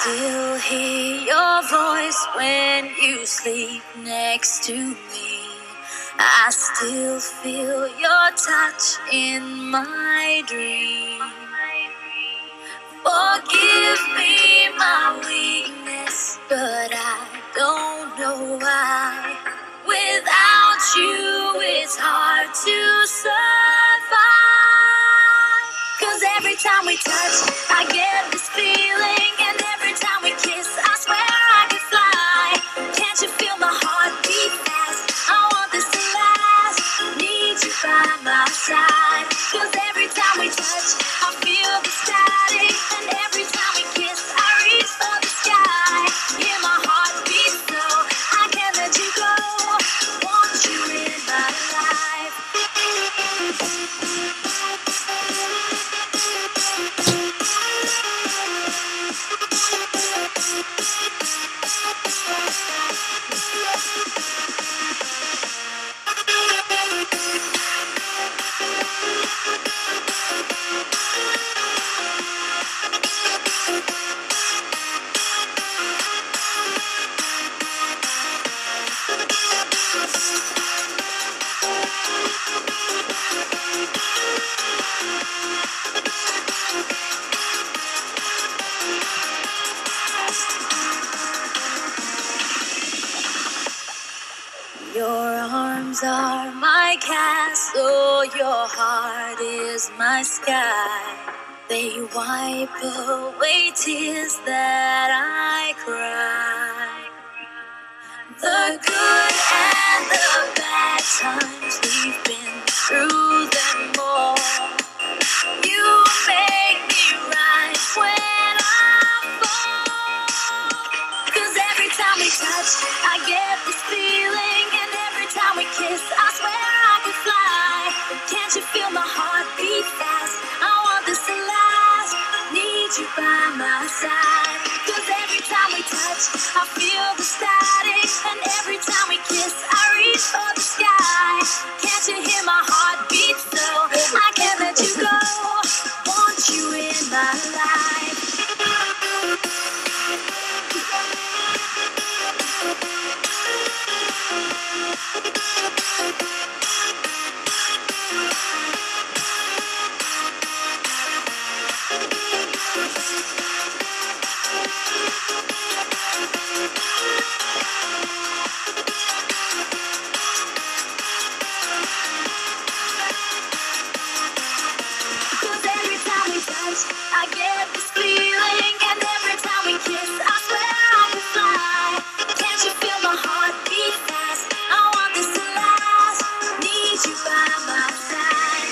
still hear your voice when you sleep next to me. I still feel your touch in my dream. Forgive me my weakness, but I don't know why. Without you, it's hard to survive. 'Cause every time we touch, I get this feeling. And every time we kiss, I swear I could fly. Can't you feel my heart beat fast? I want this to last. Need you by my side. 'Cause every time we touch, I feel the static. And every time we kiss, I reach for the sky. Hear my heart beat so I can't let you go. Want you in my life. Your arms are my castle, your heart is my sky. They wipe away tears that I cry. The good and the bad times, we've been through them all. You make me rise when I fall. 'Cause every time we touch, I get this feeling. And every time we kiss, I swear I could fly. Can't you feel my heart beat fast? I want this to last. Need you by my side. 'Cause every time we touch, I feel the static. And every time we kiss, I reach for the sky. Can't you hear my heart beat so I can't let you go. Want you in my life. I get this feeling, and every time we kiss, I swear I could fly. Can't you feel my heart beat fast? I want this to last. Need you by my side.